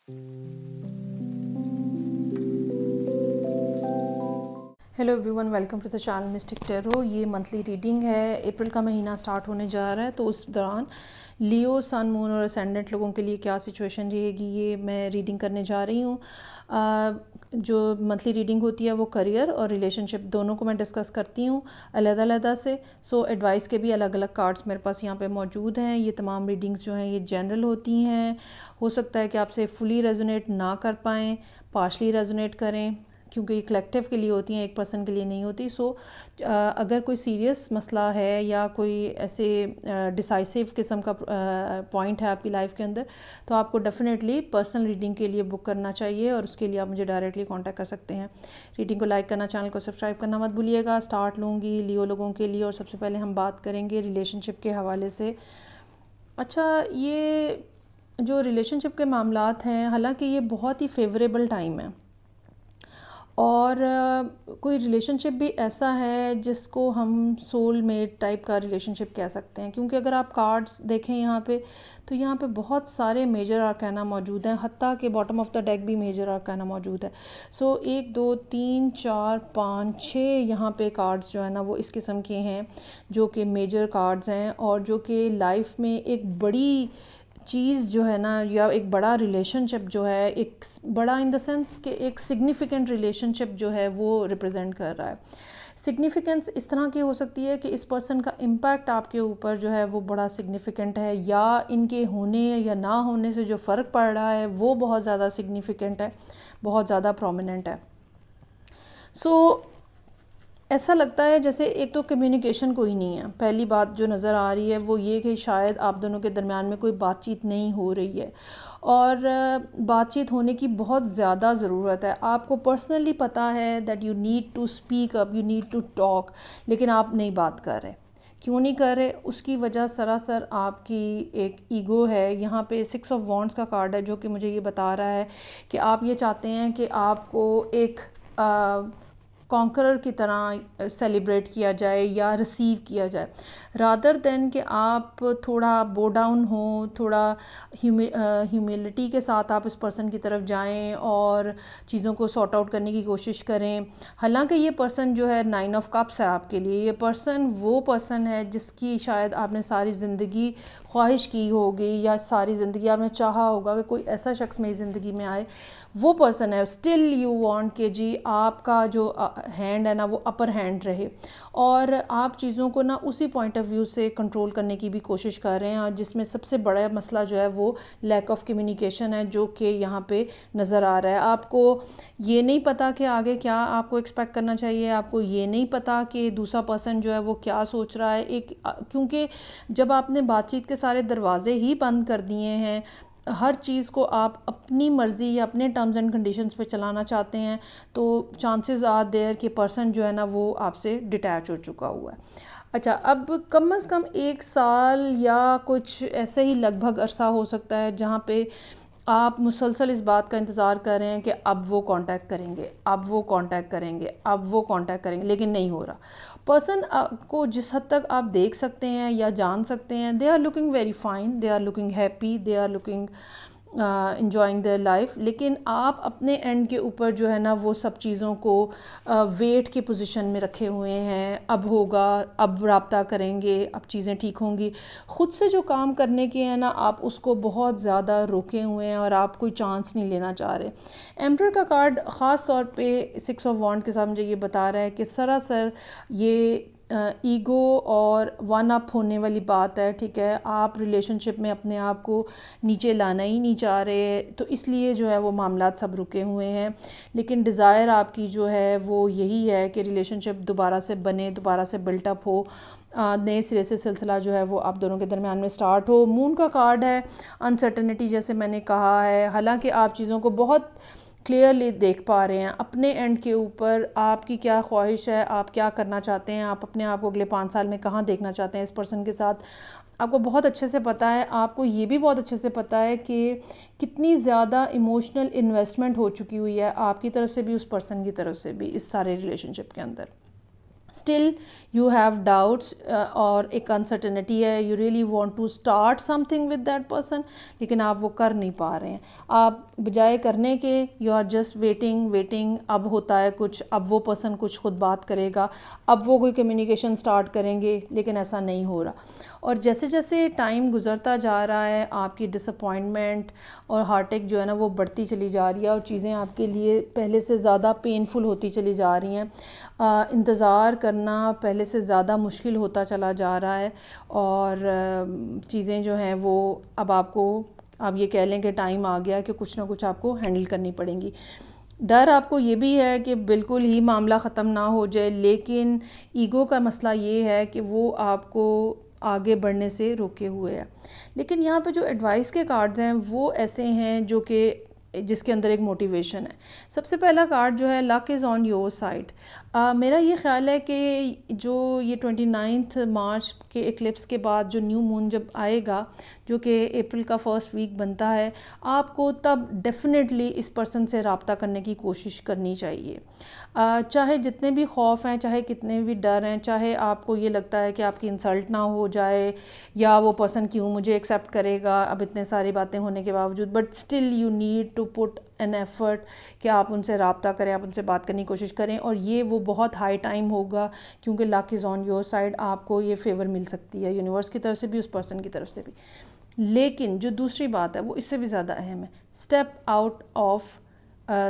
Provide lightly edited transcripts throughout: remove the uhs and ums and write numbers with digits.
Hello everyone, welcome to the channel mystic tarot. ये monthly reading है। April का महीना स्टार्ट होने जा रहा है, तो उस दौरान लियो, सन, मून और असेंडेंट लोगों के लिए क्या सिचुएशन रहेगी, ये मैं रीडिंग करने जा रही हूँ। जो मंथली रीडिंग होती है वो करियर और रिलेशनशिप दोनों को मैं डिस्कस करती हूँ अलग-अलग से। सो एडवाइस के भी अलग अलग कार्ड्स मेरे पास यहाँ पे मौजूद हैं। ये तमाम रीडिंग्स जो हैं ये जनरल होती हैं। हो सकता है कि आपसे फुली रेजोनेट ना कर पाएँ, पार्शली रेजोनेट करें, क्योंकि ये कलेक्टिव के लिए होती हैं, एक पर्सन के लिए नहीं होती। सो अगर कोई सीरियस मसला है या कोई ऐसे डिसाइसिव किस्म का पॉइंट है आपकी लाइफ के अंदर, तो आपको डेफिनेटली पर्सनल रीडिंग के लिए बुक करना चाहिए और उसके लिए आप मुझे डायरेक्टली कांटेक्ट कर सकते हैं। रीडिंग को लाइक करना, चैनल को सब्सक्राइब करना मत भूलिएगा। स्टार्ट लूँगी लियो लोगों के लिए, और सबसे पहले हम बात करेंगे रिलेशनशिप के हवाले से। अच्छा, ये जो रिलेशनशिप के मामलात हैं, हालांकि ये बहुत ही फेवरेबल टाइम है, और कोई रिलेशनशिप भी ऐसा है जिसको हम सोलमेट टाइप का रिलेशनशिप कह सकते हैं, क्योंकि अगर आप कार्ड्स देखें यहाँ पे, तो यहाँ पे बहुत सारे मेजर आर्काना मौजूद हैं, हत्ता के बॉटम ऑफ द डेक भी मेजर आर्काना मौजूद है। सो 1 2 3 4 5 6 यहाँ पे कार्ड्स जो है ना वो इस किस्म के हैं, जो कि मेजर कार्ड्स हैं और जो कि लाइफ में एक बड़ी चीज़ जो है ना, या एक बड़ा रिलेशनशिप जो है, एक बड़ा इन द सेंस कि एक सिग्निफिकेंट रिलेशनशिप जो है वो रिप्रेजेंट कर रहा है। सिग्निफिकेंस इस तरह की हो सकती है कि इस पर्सन का इम्पैक्ट आपके ऊपर जो है वो बड़ा सिग्निफिकेंट है, या इनके होने या ना होने से जो फ़र्क पड़ रहा है वो बहुत ज़्यादा सिग्निफिकेंट है, बहुत ज़्यादा प्रोमिनेंट है। सो ऐसा लगता है जैसे एक तो कम्युनिकेशन कोई नहीं है। पहली बात जो नज़र आ रही है वो ये कि शायद आप दोनों के दरमियान में कोई बातचीत नहीं हो रही है, और बातचीत होने की बहुत ज़्यादा ज़रूरत है। आपको पर्सनली पता है that you need to speak up, you need to talk, लेकिन आप नहीं बात कर रहे। क्यों नहीं कर रहे? उसकी वजह सरासर आपकी एक ईगो है। यहाँ पे 6 ऑफ वॉन्ड्स का कार्ड है, जो कि मुझे ये बता रहा है कि आप ये चाहते हैं कि आपको एक कॉन्करर की तरह सेलिब्रेट किया जाए या रिसीव किया जाए, रादर देन कि आप थोड़ा बो डाउन हो, थोड़ा ह्यूमिलिटी के साथ आप इस पर्सन की तरफ जाएं और चीज़ों को सॉर्ट आउट करने की कोशिश करें। हालांकि ये पर्सन जो है 9 ऑफ कप्स है आपके लिए। ये पर्सन वो पर्सन है जिसकी शायद आपने सारी ज़िंदगी ख्वाहिश की होगी, या सारी ज़िंदगी आपने चाहा होगा कि कोई ऐसा शख्स मेरी ज़िंदगी में आए। वो पर्सन है, स्टिल यू वांट कि जी आपका जो हैंड है ना वो अपर हैंड रहे, और आप चीज़ों को ना उसी पॉइंट ऑफ व्यू से कंट्रोल करने की भी कोशिश कर रहे हैं, और जिसमें सबसे बड़ा मसला जो है वो लैक ऑफ कम्युनिकेशन है, जो कि यहाँ पे नज़र आ रहा है। आपको ये नहीं पता कि आगे क्या आपको एक्सपेक्ट करना चाहिए, आपको ये नहीं पता कि दूसरा पर्सन जो है वो क्या सोच रहा है। क्योंकि जब आपने बातचीत के सारे दरवाजे ही बंद कर दिए हैं, हर चीज़ को आप अपनी मर्ज़ी या अपने टर्म्स एंड कंडीशंस पे चलाना चाहते हैं, तो चांसेस आर देयर कि पर्सन जो है ना वो आपसे डिटैच हो चुका हुआ है। अच्छा, अब कम से कम 1 साल या कुछ ऐसे ही लगभग अरसा हो सकता है जहाँ पे आप मुसलसल इस बात का इंतज़ार कर रहे हैं कि अब वो कांटेक्ट करेंगे, अब वो कांटेक्ट करेंगे, अब वो कांटेक्ट करेंगे, लेकिन नहीं हो रहा। पर्सन को जिस हद तक आप देख सकते हैं या जान सकते हैं, they are looking very fine, they are looking happy, they are looking enjoying their life, लेकिन आप अपने एंड के ऊपर जो है ना वो सब चीज़ों को वेट की पोजीशन में रखे हुए हैं। अब होगा, अब राब्ता करेंगे, अब चीज़ें ठीक होंगी। ख़ुद से जो काम करने के हैं ना, आप उसको बहुत ज़्यादा रोके हुए हैं और आप कोई चांस नहीं लेना चाह रहे। एम्परर का कार्ड ख़ास तौर पे 6 ऑफ वॉन्ड के साथ मुझे ये बता रहा है कि सरासर ये ईगो और वन अप होने वाली बात है। ठीक है, आप रिलेशनशिप में अपने आप को नीचे लाना ही नहीं चाह रहे, तो इसलिए जो है वो मामलात सब रुके हुए हैं। लेकिन डिज़ायर आपकी जो है वो यही है कि रिलेशनशिप दोबारा से बने, दोबारा से बिल्टअप हो, नए सिरे से सिलसिला जो है वो आप दोनों के दरमियान में स्टार्ट हो। मून का कार्ड है अनसर्टेनिटी, जैसे मैंने कहा है। हालांकि आप चीज़ों को बहुत क्लियरली देख पा रहे हैं अपने एंड के ऊपर, आपकी क्या ख्वाहिश है, आप क्या करना चाहते हैं, आप अपने आप को अगले 5 साल में कहाँ देखना चाहते हैं इस पर्सन के साथ, आपको बहुत अच्छे से पता है। आपको ये भी बहुत अच्छे से पता है कि कितनी ज़्यादा इमोशनल इन्वेस्टमेंट हो चुकी हुई है आपकी तरफ से भी, उस पर्सन की तरफ से भी, इस सारे रिलेशनशिप के अंदर। स्टिल यू हैव डाउट्स और एक अनसर्टेनिटी है, you really want to start something with that person, लेकिन आप वो कर नहीं पा रहे हैं। आप बजाय करने के यू आर जस्ट वेटिंग, अब होता है कुछ, अब वो पर्सन कुछ खुद बात करेगा, अब वो कोई कम्युनिकेशन स्टार्ट करेंगे, लेकिन ऐसा नहीं हो रहा। और जैसे जैसे टाइम गुजरता जा रहा है आपकी डिसअपॉइंटमेंट और हार्टेक जो है ना वो बढ़ती चली जा रही है और चीज़ें आपके लिए पहले से ज़्यादा पेनफुल होती चली जा रही हैं। इंतज़ार करना पहले से ज़्यादा मुश्किल होता चला जा रहा है और चीज़ें जो हैं वो अब आपको, आप ये कह लें कि टाइम आ गया कि कुछ ना कुछ आपको हैंडल करनी पड़ेंगी। डर आपको ये भी है कि बिल्कुल ही मामला ख़त्म ना हो जाए, लेकिन ईगो का मसला ये है कि वो आपको आगे बढ़ने से रोके हुए है। लेकिन यहाँ पे जो एडवाइस के कार्ड्स हैं वो ऐसे हैं जो कि जिसके अंदर एक मोटिवेशन है। सबसे पहला कार्ड जो है luck is on your side. मेरा ये ख्याल है कि जो ये 29 मार्च के एक्लिप्स के बाद जो न्यू मून जब आएगा, जो कि अप्रैल का फर्स्ट वीक बनता है, आपको तब डेफिनेटली इस पर्सन से रब्ता करने की कोशिश करनी चाहिए। चाहे जितने भी खौफ हैं, चाहे कितने भी डर हैं, चाहे आपको ये लगता है कि आपकी इंसल्ट ना हो जाए या वो पर्सन क्यों मुझे एक्सेप्ट करेगा अब इतने सारी बातें होने के बावजूद, but still you need to put an effort कि आप उनसे रब्ता करें, आप उनसे बात करने की कोशिश करें। और ये वो बहुत हाई टाइम होगा क्योंकि luck is on your side, आपको ये फेवर मिल सकती है यूनिवर्स की तरफ से भी, उस पर्सन की तरफ से भी। लेकिन जो दूसरी बात है वो इससे भी ज़्यादा अहम है।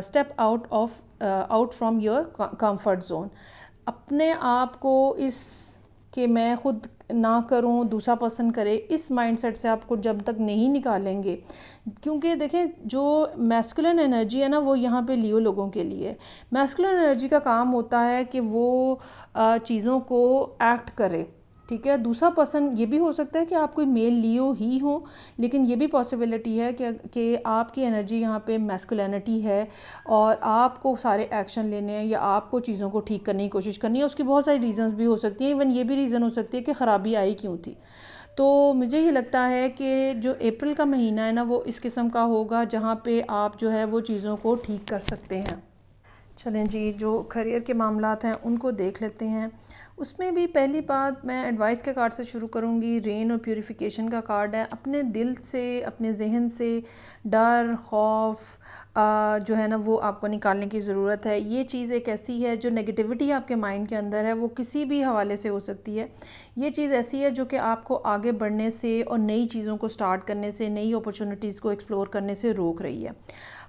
Step out from your comfort zone. अपने आप को इस कि मैं खुद ना करूं दूसरा पर्सन करे, इस माइंडसेट से आपको जब तक नहीं निकालेंगे, क्योंकि देखें जो मैस्कुलिन एनर्जी है ना वो यहाँ पे लियो लोगों के लिए, मैस्कुलिन एनर्जी का काम होता है कि वो चीज़ों को एक्ट करे, ठीक है। दूसरा पर्सन ये भी हो सकता है कि आप कोई मेल लियो ही हो, लेकिन ये भी पॉसिबिलिटी है कि आपकी एनर्जी यहाँ पे मैस्कुलिनिटी है और आपको सारे एक्शन लेने हैं या आपको चीज़ों को ठीक करने की कोशिश करनी है। उसकी बहुत सारी रीज़न्स भी हो सकती हैं, इवन ये भी रीज़न हो सकती है कि ख़राबी आई क्यों थी। तो मुझे ये लगता है कि जो अप्रैल का महीना है ना वो इस किस्म का होगा जहाँ पे आप जो है वो चीज़ों को ठीक कर सकते हैं। चलें जी, जो करियर के मामलात हैं उनको देख लेते हैं। उसमें भी पहली बात मैं एडवाइस के कार्ड से शुरू करूँगी। रेन और प्यूरिफिकेशन का कार्ड है। अपने दिल से, अपने जहन से डर, खौफ जो है ना वो आपको निकालने की ज़रूरत है। ये चीज़ एक ऐसी है जो नेगेटिविटी आपके माइंड के अंदर है, वो किसी भी हवाले से हो सकती है। ये चीज़ ऐसी है जो कि आपको आगे बढ़ने से और नई चीज़ों को स्टार्ट करने से, नई अपॉर्चुनिटीज़ को एक्सप्लोर करने से रोक रही है।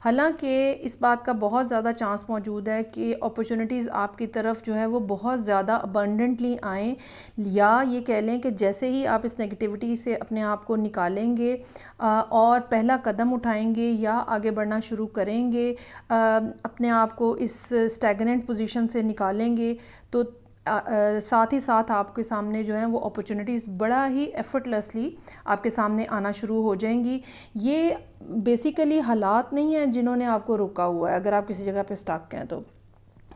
हालांकि इस बात का बहुत ज़्यादा चांस मौजूद है कि अपॉर्चुनिटीज़ आपकी तरफ जो है वो बहुत ज़्यादा अबंडेंटली आएँ, या ये कह लें कि जैसे ही आप इस नेगेटिविटी से अपने आप को निकालेंगे और पहला कदम उठाएंगे या आगे बढ़ना शुरू करेंगे, अपने आप को इस स्टैग्नेंट पोजीशन से निकालेंगे, तो साथ ही साथ आपके सामने जो है वो अपॉर्चुनिटीज़ बड़ा ही एफर्टलेसली आपके सामने आना शुरू हो जाएंगी। ये बेसिकली हालात नहीं हैं जिन्होंने आपको रोका हुआ है। अगर आप किसी जगह पे स्टक हैं तो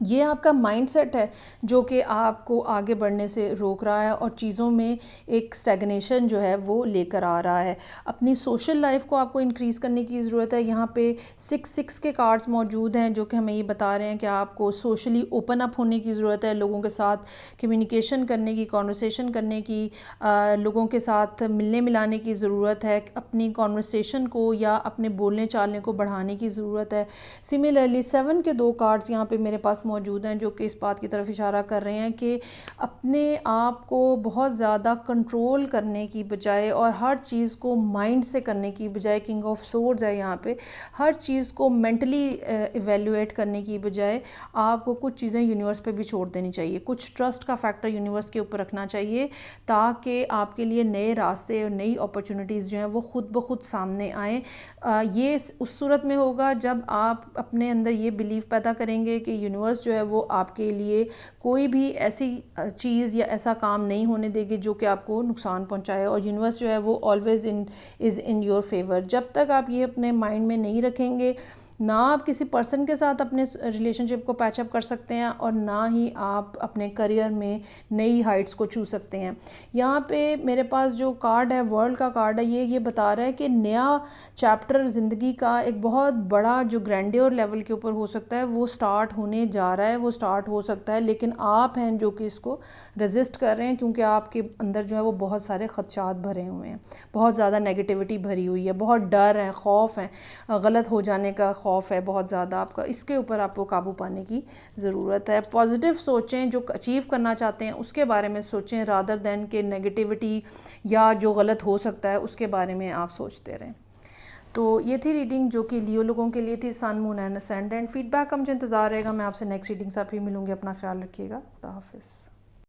ये आपका माइंडसेट है जो कि आपको आगे बढ़ने से रोक रहा है और चीज़ों में एक स्टैग्नेशन जो है वो लेकर आ रहा है। अपनी सोशल लाइफ को आपको इंक्रीज़ करने की ज़रूरत है। यहाँ पे 6 के कार्ड्स मौजूद हैं जो कि हमें ये बता रहे हैं कि आपको सोशली ओपन अप होने की ज़रूरत है, लोगों के साथ कम्युनिकेशन करने की, कॉन्वर्सेशन करने की, लोगों के साथ मिलने मिलाने की ज़रूरत है, अपनी कॉन्वर्सेशन को या अपने बोलने चालने को बढ़ाने की ज़रूरत है। सिमिलरली 7 के 2 कार्ड्स यहाँ पे मेरे पास मौजूद हैं जो कि इस बात की तरफ इशारा कर रहे हैं कि अपने आप को बहुत ज़्यादा कंट्रोल करने की बजाय और हर चीज़ को माइंड से करने की बजाय, किंग ऑफ सोर्ड्स है यहाँ पे, हर चीज़ को मेंटली इवेल्युएट करने की बजाय आपको कुछ चीज़ें यूनिवर्स पे भी छोड़ देनी चाहिए। कुछ ट्रस्ट का फैक्टर यूनिवर्स के ऊपर रखना चाहिए ताकि आपके लिए नए रास्ते और नई अपॉर्चुनिटीज़ जो हैं वो खुद ब खुद सामने आएँ। ये उस सूरत में होगा जब आप अपने अंदर ये बिलीव पैदा करेंगे कि यूनिवर्स जो है वो आपके लिए कोई भी ऐसी चीज़ या ऐसा काम नहीं होने देगी जो कि आपको नुकसान पहुंचाए, और यूनिवर्स जो है वो always is in your favour. जब तक आप ये अपने माइंड में नहीं रखेंगे ना आप किसी पर्सन के साथ अपने रिलेशनशिप को पैचअप कर सकते हैं और ना ही आप अपने करियर में नई हाइट्स को छू सकते हैं। यहाँ पे मेरे पास जो कार्ड है, वर्ल्ड का कार्ड है, ये बता रहा है कि नया चैप्टर ज़िंदगी का एक बहुत बड़ा जो ग्रैंडियर लेवल के ऊपर हो सकता है वो स्टार्ट होने जा रहा है, वो स्टार्ट हो सकता है। लेकिन आप हैं जो कि इसको रेजिस्ट कर रहे हैं, क्योंकि आपके अंदर जो है वो बहुत सारे खदशात भरे हुए हैं, बहुत ज़्यादा नेगेटिविटी भरी हुई है, बहुत डर है, खौफ है, गलत हो जाने का खौफ है बहुत ज़्यादा आपका। इसके ऊपर आपको काबू पाने की ज़रूरत है। पॉजिटिव सोचें, जो अचीव करना चाहते हैं उसके बारे में सोचें, रादर दैन के नेगेटिविटी या जो गलत हो सकता है उसके बारे में आप सोचते रहें। तो ये थी रीडिंग जो कि लियो लोगों के लिए थी, सन, मून एंड असेंडेंट। फीडबैक का मुझे इंतज़ार रहेगा। मैं आपसे नेक्स्ट रीडिंग से फिर मिलूँगी। अपना ख्याल रखिएगा। खुदा हाफिज़।